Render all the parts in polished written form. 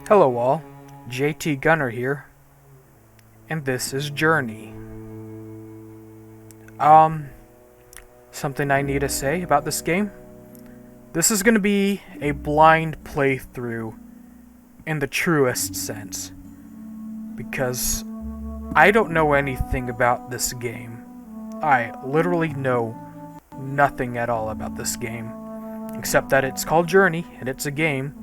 Hello all, JT Gunner here, and this is Journey. Um, Something I need to say about this game? This is going to be a blind playthrough in the truest sense, because I don't know anything about this game. I literally know nothing at all about this game, except that it's called Journey, and it's a game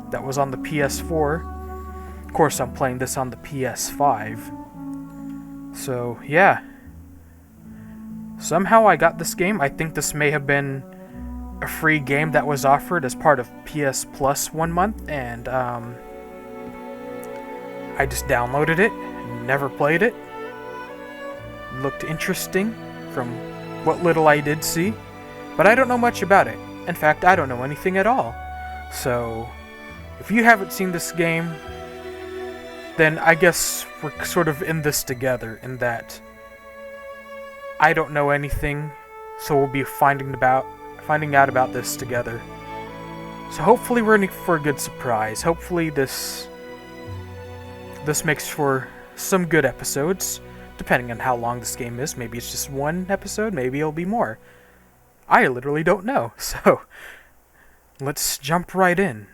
that was on the PS4. Of course, I'm playing this on the PS5. So, yeah. Somehow I got this game. I think this may have been a free game that was offered as part of PS Plus 1 month, and I just downloaded it, never played it. Looked interesting from what little I did see, but I don't know much about it. In fact, I don't know anything at all. So, if you haven't seen this game, then I guess we're sort of in this together, in that I don't know anything, so we'll be finding out about this together. So hopefully we're in for a good surprise. Hopefully this makes for some good episodes, depending on how long this game is. Maybe it's just one episode, maybe it'll be more. I literally don't know, so let's jump right in.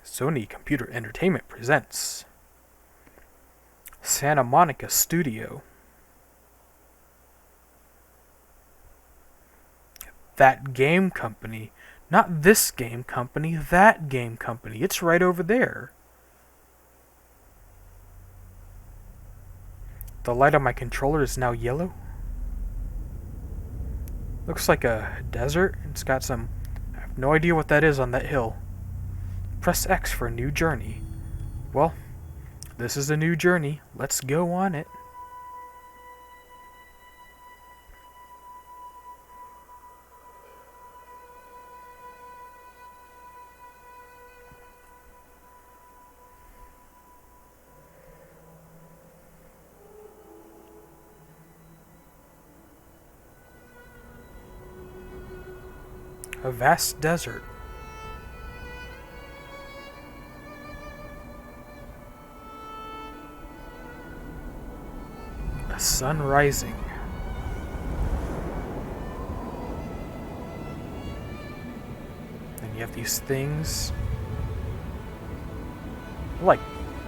Sony Computer Entertainment presents Santa Monica Studio. That game company. Not this game company, that game company. It's right over there. The light on my controller is now yellow. Looks like a desert. It's got some... I have no idea what that is on that hill. Press X for a new journey. Well, this is a new journey. Let's go on it. A vast desert. A sun rising. And you have these things like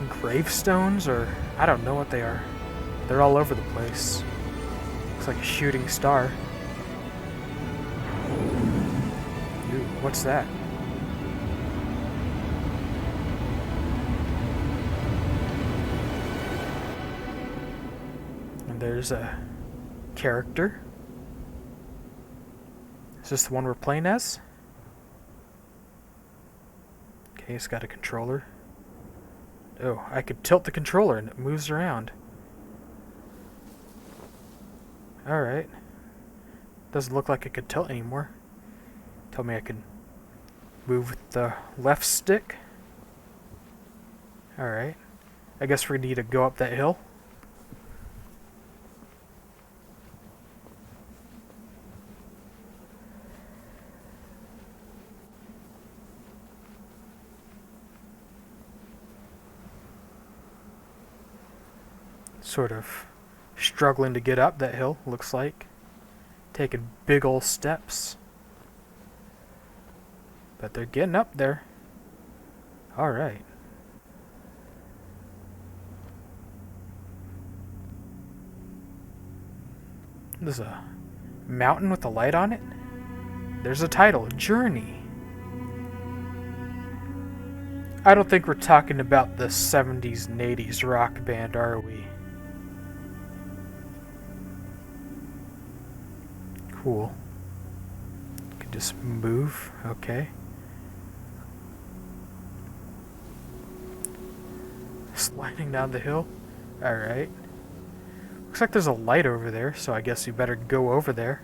gravestones, or I don't know what they are. They're all over the place. Looks like a shooting star. Ooh, what's that? And there's a character. Is this the one we're playing as? Okay, it's got a controller. Oh, I could tilt the controller and it moves around. Alright. Doesn't look like it could tilt anymore. Told me I could move with the left stick. Alright. I guess we need to go up that hill. Sort of struggling to get up that hill, looks like. Taking big ol' steps. But they're getting up there. Alright. There's a mountain with a light on it. There's a title, Journey. I don't think we're talking about the 70s and 80s rock band, are we? Cool. Can just move, okay. Sliding down the hill. Alright. Looks like there's a light over there, so I guess you better go over there.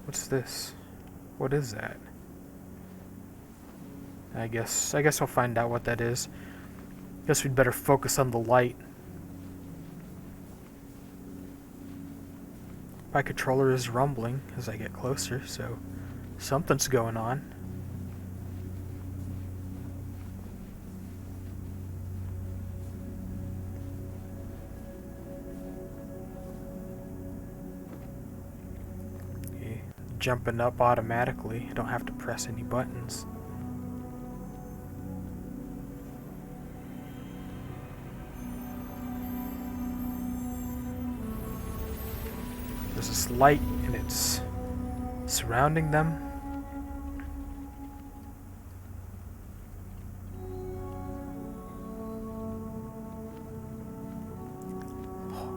What's this? What is that? I guess I'll find out what that is. Guess we'd better focus on the light. My controller is rumbling as I get closer, so something's going on. Okay, jumping up automatically. I don't have to press any buttons. There's this light and it's surrounding them.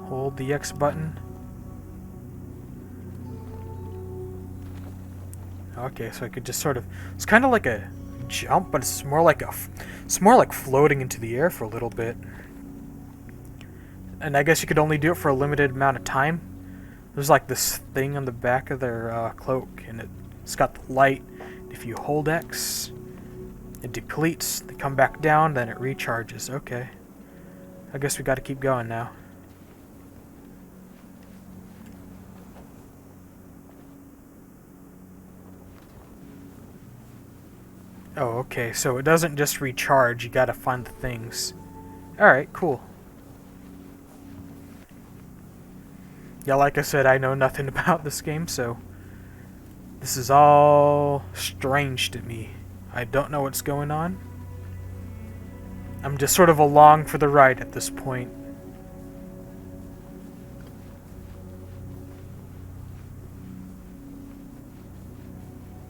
Hold the X button. Okay, so I could just sort of, it's kind of like a jump, but it's more like floating into the air for a little bit. And I guess you could only do it for a limited amount of time. There's like this thing on the back of their cloak, and it's got the light. If you hold X, it depletes. They come back down, then it recharges. Okay. I guess we gotta keep going now. Oh, okay, so it doesn't just recharge, you gotta find the things. Alright, cool. Yeah, like I said, I know nothing about this game, so this is all strange to me. I don't know what's going on. I'm just sort of along for the ride at this point.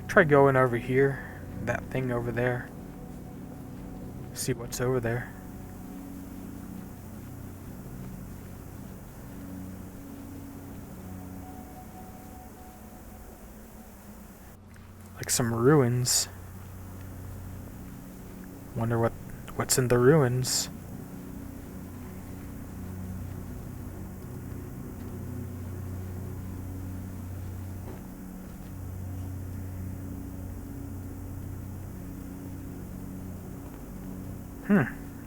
Try going over here, that thing over there. See what's over there. Like some ruins. Wonder what's in the ruins.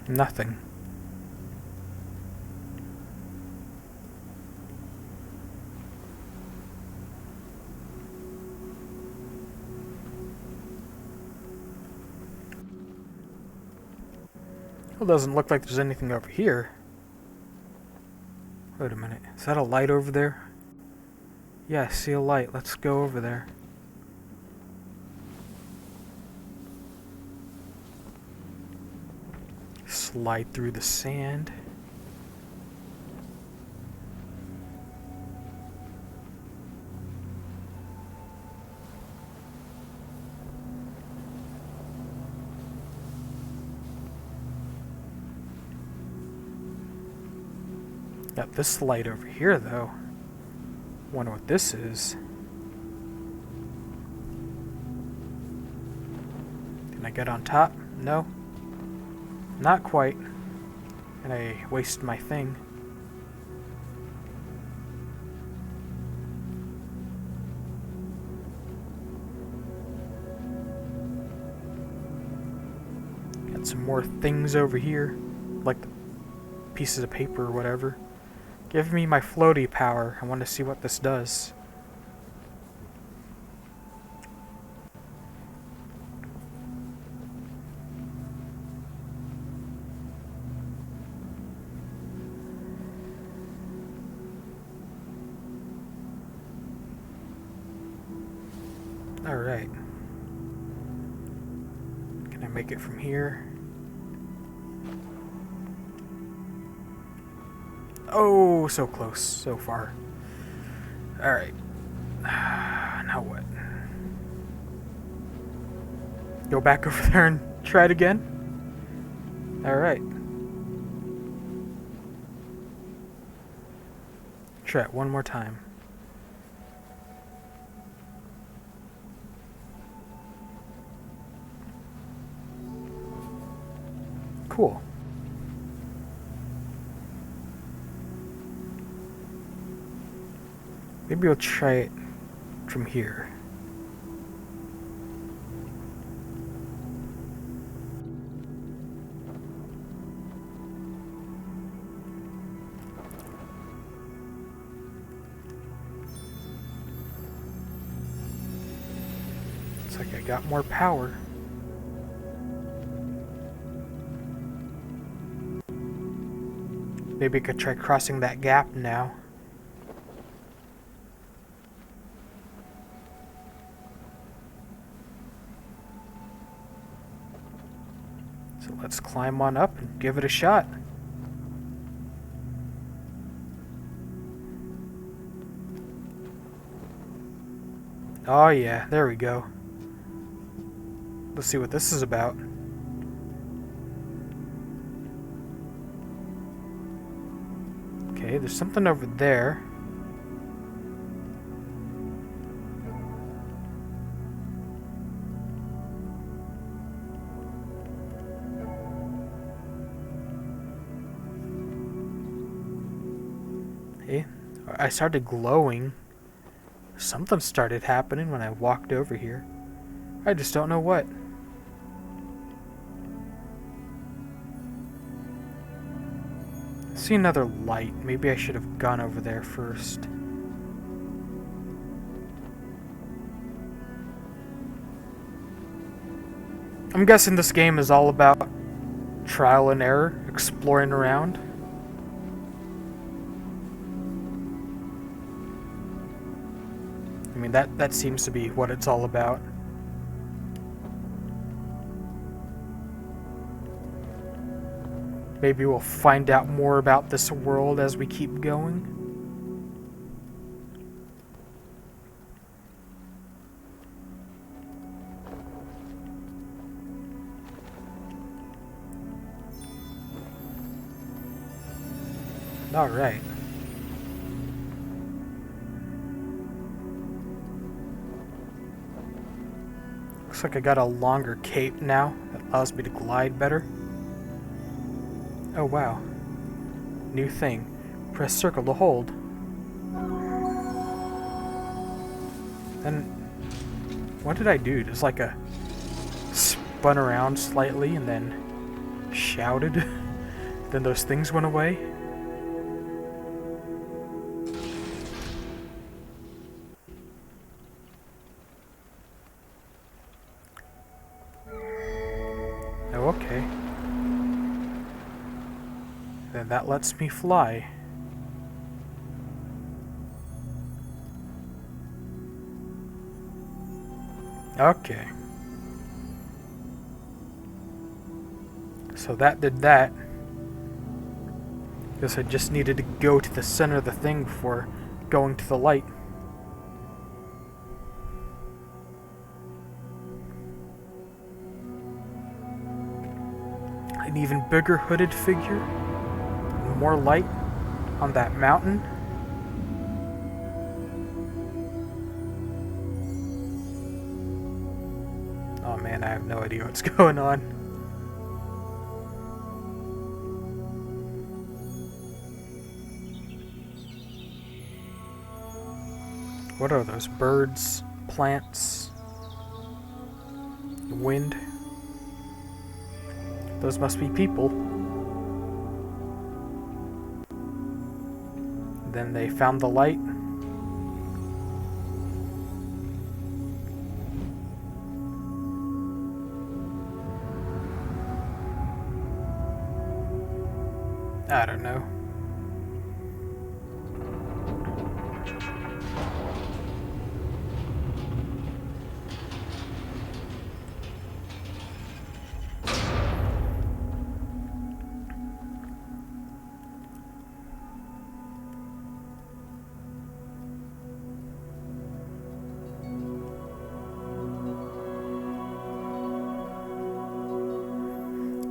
Nothing. Well, doesn't look like there's anything over here. Wait a minute. Is that a light over there? Yeah, I see a light. Let's go over there. Slide through the sand. Got this light over here, though. Wonder what this is. Can I get on top? No. Not quite. And I waste my thing. Got some more things over here. Like the pieces of paper or whatever. Give me my floaty power. I want to see what this does. Alright. Can I make it from here? Oh, so close, so far. Alright. Now what? Go back over there and try it again? Alright. Try it one more time. Cool. Maybe we'll try it from here. Looks like I got more power. Maybe I could try crossing that gap now. So let's climb on up and give it a shot. Oh yeah, there we go. Let's see what this is about. Okay, there's something over there. Hey, I started glowing. Something started happening when I walked over here. I just don't know what. See another light. Maybe I should have gone over there first. I'm guessing this game is all about trial and error, exploring around. I mean, that seems to be what it's all about. Maybe we'll find out more about this world as we keep going. All right. Looks like I got a longer cape now that allows me to glide better. Oh wow. New thing. Press circle to hold. And what did I do? Just like a spun around slightly and then shouted. Then those things went away. Oh, okay. Then that lets me fly. Okay. So that did that. Guess I just needed to go to the center of the thing before going to the light. An even bigger hooded figure. More light on that mountain. Oh man, I have no idea what's going on. What are those? Birds? Plants? Wind? Those must be people. Then they found the light. I don't know.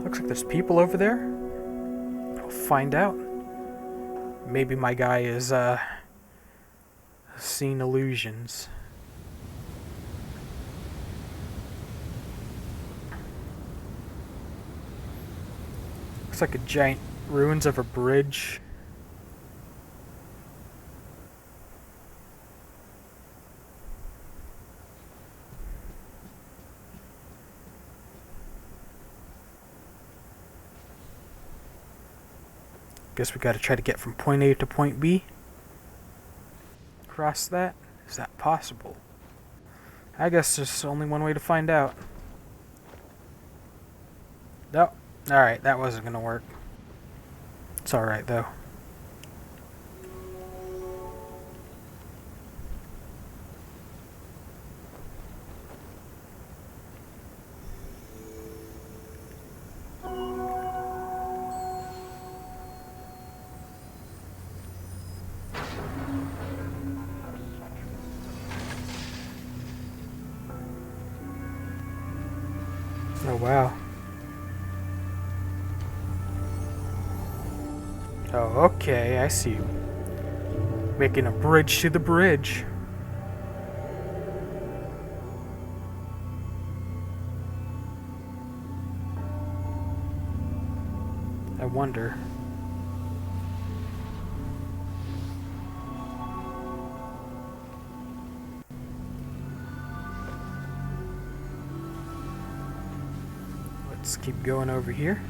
Looks like there's people over there. We'll find out. Maybe my guy is, seeing illusions. Looks like a giant ruins of a bridge. Guess we gotta try to get from point A to point B. Cross that? Is that possible? I guess there's only one way to find out. Nope. Alright, that wasn't gonna work. It's alright, though. Oh, wow. Oh, okay, I see. Making a bridge to the bridge. I wonder. Let's keep going over here.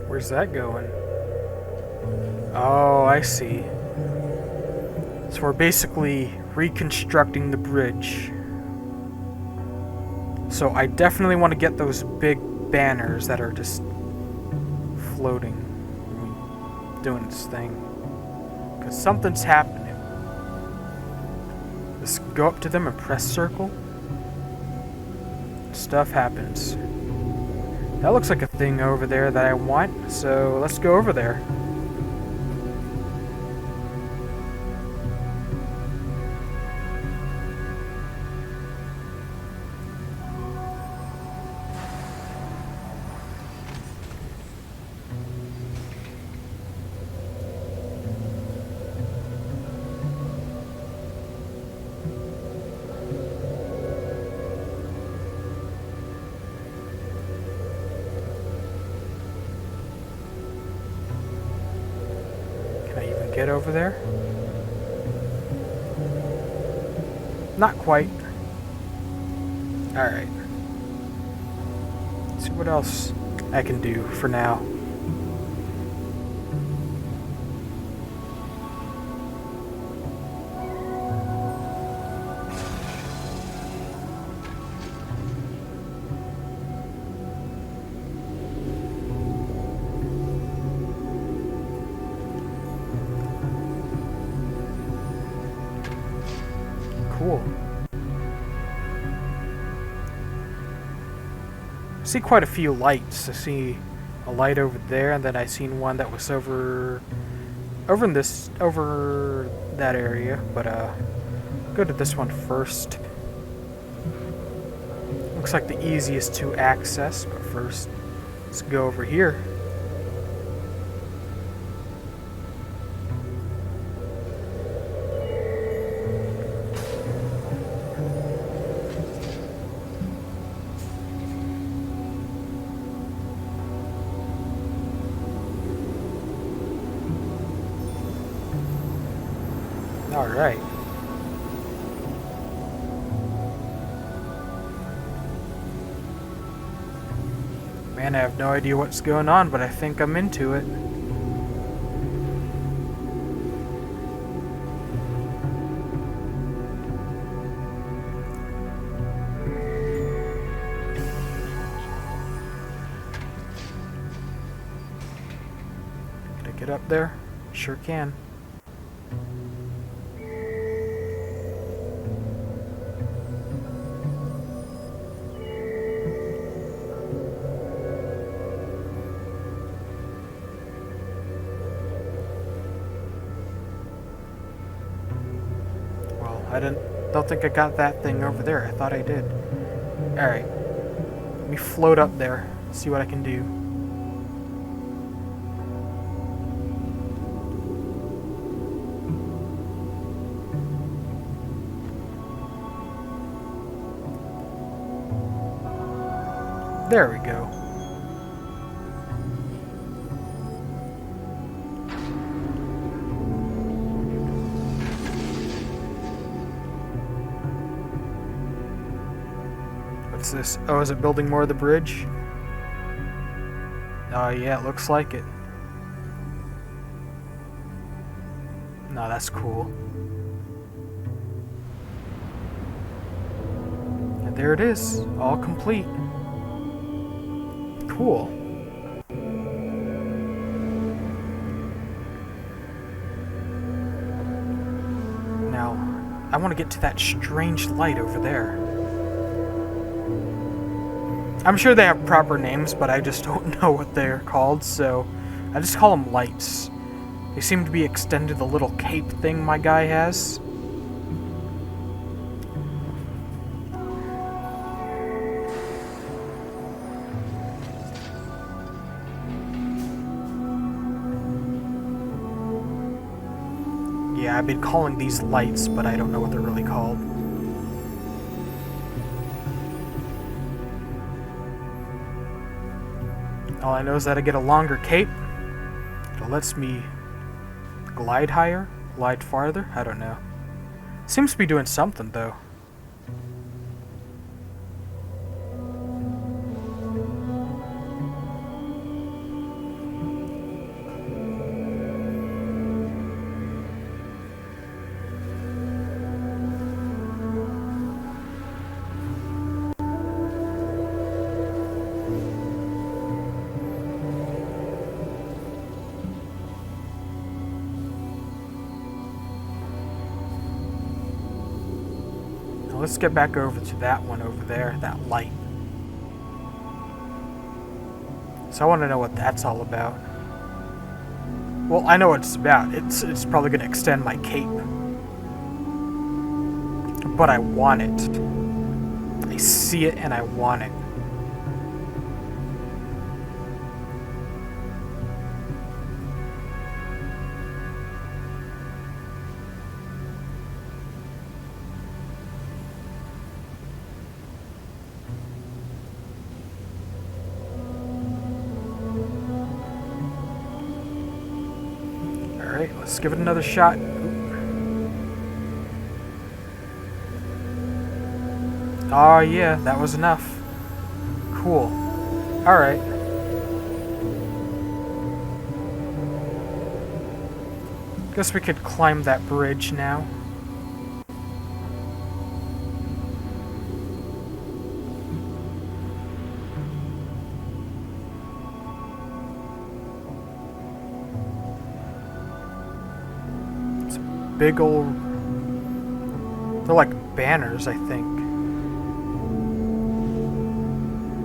Where's that going? Oh, I see. So we're basically reconstructing the bridge. So I definitely want to get those big banners that are just floating, doing its thing. Because something's happening. Let's go up to them and press circle. Stuff happens. That looks like a thing over there that I want, so let's go over there. Get over there? Not quite. Alright. See what else I can do for now. Cool. I see quite a few lights. I see a light over there, and then I seen one that was over that area. But go to this one first. Looks like the easiest to access. But first, let's go over here. Alright. Man, I have no idea what's going on, but I think I'm into it. Can I get up there? Sure can. Don't think I got that thing over there. I thought I did. Alright. Let me float up there. See what I can do. There we go. What's this? Oh, is it building more of the bridge? Oh yeah, it looks like it. No, that's cool. And there it is, all complete. Cool. Now, I want to get to that strange light over there. I'm sure they have proper names, but I just don't know what they're called, so I just call them lights. They seem to be extended to the little cape thing my guy has. Yeah, I've been calling these lights, but I don't know what they're really called. All I know is that I get a longer cape. It lets me glide higher, glide farther. I don't know. Seems to be doing something, though. Let's get back over to that one over there, that light. So I want to know what that's all about. Well, I know what it's about. It's probably going to extend my cape. But I want it. I see it and I want it. Alright, let's give it another shot. Oh yeah, that was enough. Cool. Alright. Guess we could climb that bridge now. Big old... They're like banners, I think.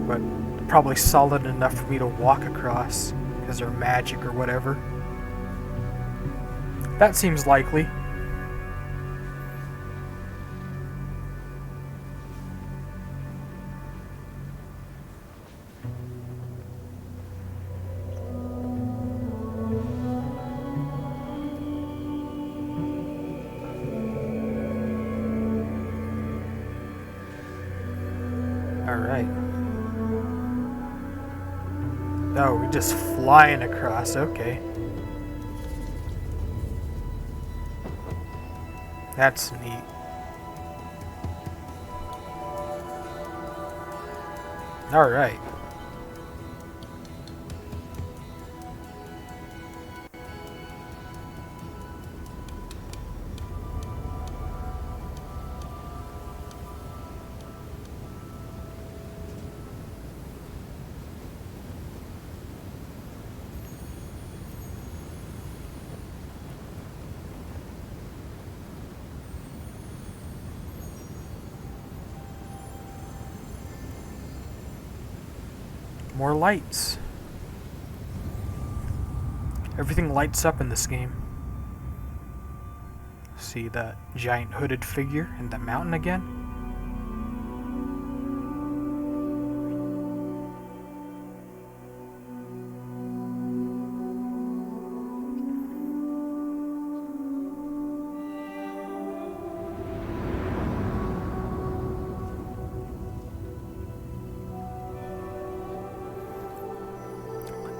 But probably solid enough for me to walk across, because they're magic or whatever. That seems likely. Alright. Oh, we're just flying across, okay. That's neat. Alright. More lights. Everything lights up in this game. See that giant hooded figure in the mountain again?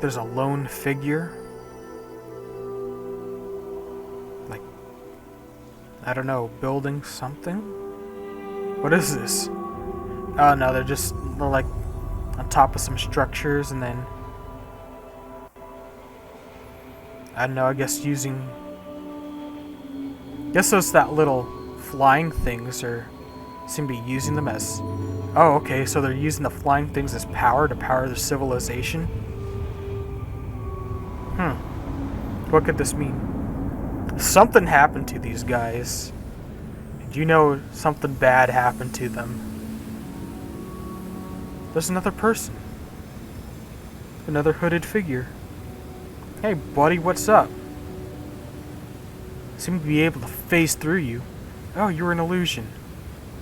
there's a lone figure. Like, I don't know, building something? What is this? Oh no, they're like on top of some structures and then... I don't know, I guess using... I guess those that little flying things are... seem to be using them as... Oh, okay, so they're using the flying things as power to power their civilization? What could this mean? Something happened to these guys. And you know something bad happened to them. There's another person. Another hooded figure. Hey, buddy, what's up? Seem to be able to phase through you. Oh, you're an illusion.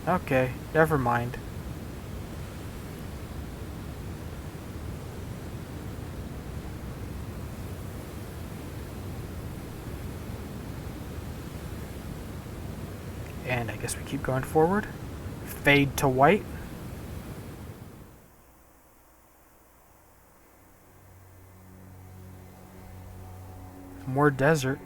Okay, never mind. And I guess we keep going forward. Fade to white. More desert.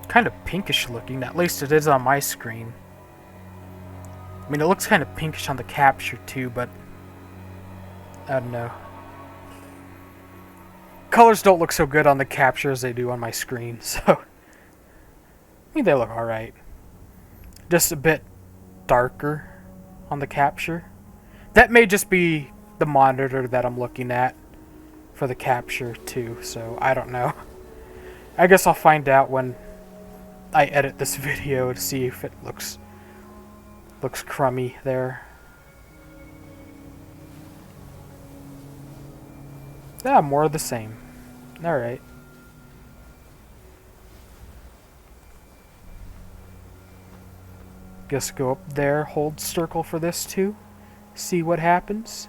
Kind of pinkish looking, at least it is on my screen. I mean, it looks kind of pinkish on the capture too, but I don't know. Colors don't look so good on the capture as they do on my screen, so... I mean, they look alright. Just a bit darker on the capture. That may just be the monitor that I'm looking at for the capture too, so I don't know. I guess I'll find out when I edit this video to see if it looks crummy there. Yeah, more of the same. Alright. Guess go up there, hold circle for this too. See what happens.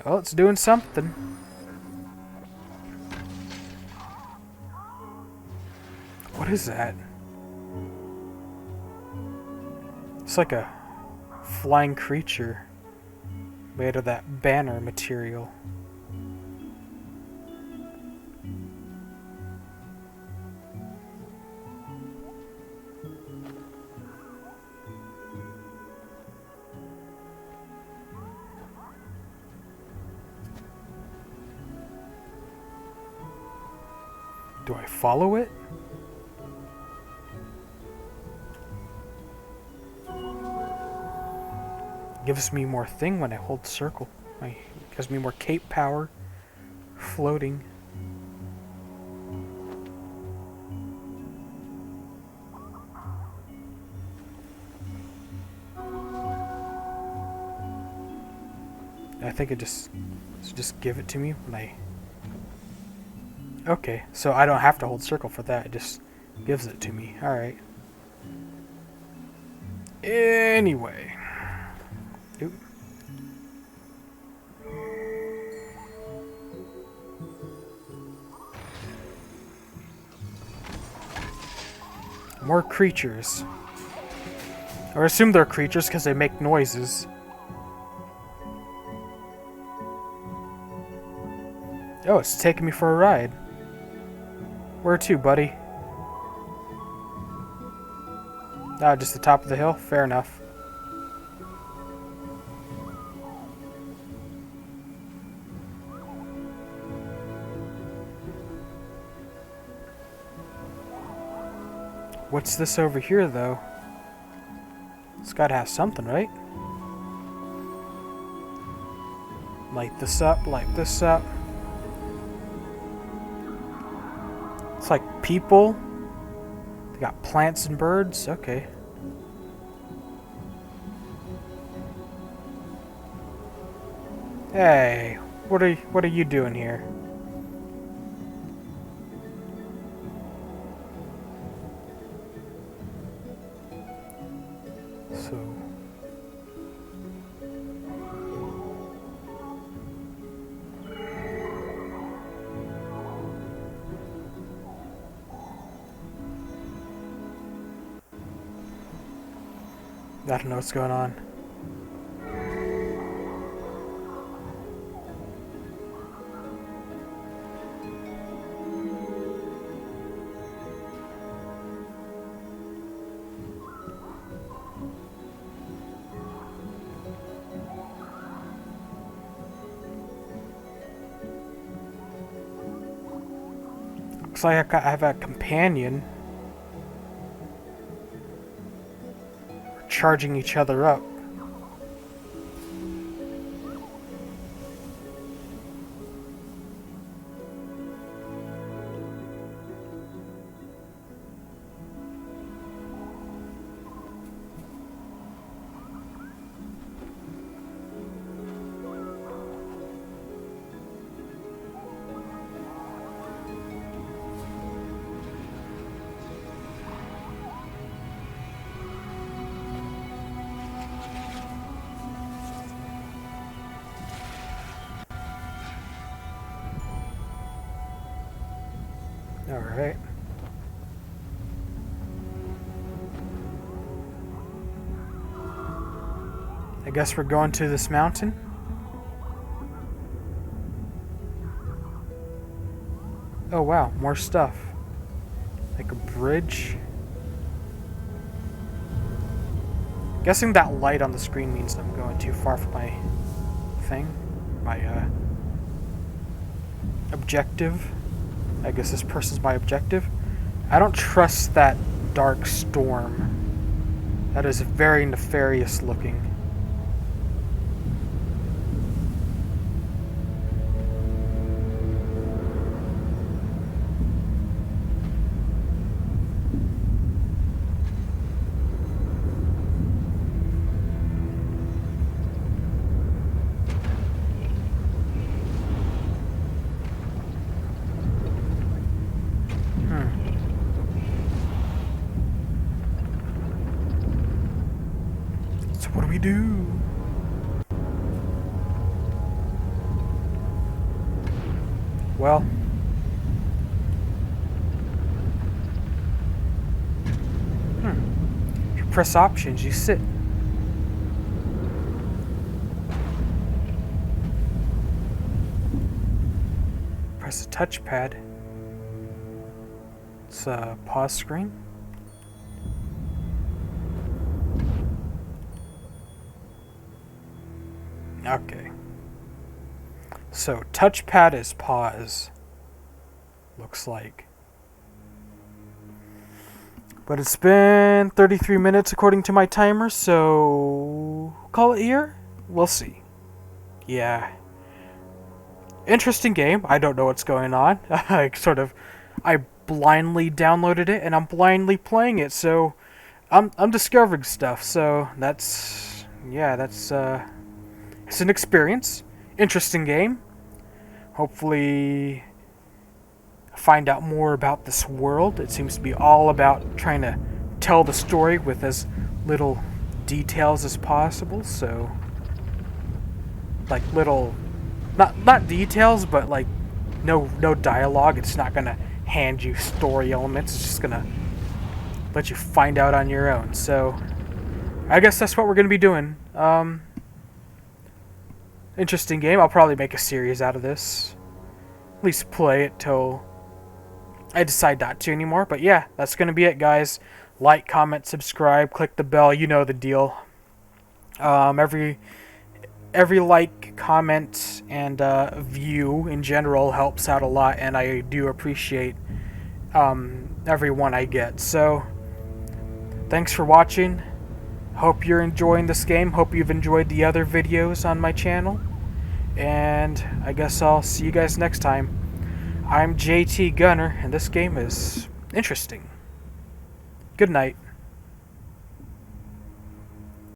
Well, it's doing something. What is that? It's like a flying creature made of that banner material. Do I follow it? Gives me more thing when I hold circle. Gives me more cape power. Floating. I think it just give it to me when I... Okay, so I don't have to hold circle for that. It just gives it to me. Alright. Anyway. Oop. More creatures. Or assume they're creatures because they make noises. Oh, it's taking me for a ride. Where to, buddy? Ah, just the top of the hill? Fair enough. What's this over here, though? It's gotta have something, right? Light this up, light this up. It's like people. They got plants and birds. Okay. Hey, what are you doing here? So I don't know what's going on. Looks like I have a companion. We're charging each other up. Alright. I guess we're going to this mountain. Oh wow, more stuff. Like a bridge. Guessing that light on the screen means I'm going too far for my thing. My objective. I guess this person's my objective. I don't trust that dark storm. That is very nefarious looking. So what do we do? Well, if you press options, you sit. Press the touchpad. It's a pause screen. Okay. So, touchpad is pause. Looks like. But it's been 33 minutes according to my timer, so call it here? We'll see. Yeah. Interesting game. I don't know what's going on. I blindly downloaded it and I'm blindly playing it, so I'm discovering stuff. So that's it's an experience. Interesting game. Hopefully find out more about this world. It seems to be all about trying to tell the story with as little details as possible. So like little not details, but like no dialogue. It's not gonna hand you story elements. It's just gonna let you find out on your own. So I guess that's what we're gonna be doing. Interesting game. I'll probably make a series out of this. At least play it till I decide not to anymore. But yeah, that's gonna be it, guys. Like, comment, subscribe, click the bell. You know the deal. Every like, comment, and view in general helps out a lot, and I do appreciate every one I get. So, thanks for watching. Hope you're enjoying this game. Hope you've enjoyed the other videos on my channel. And I guess I'll see you guys next time. I'm JT Gunner, and this game is interesting. Good night.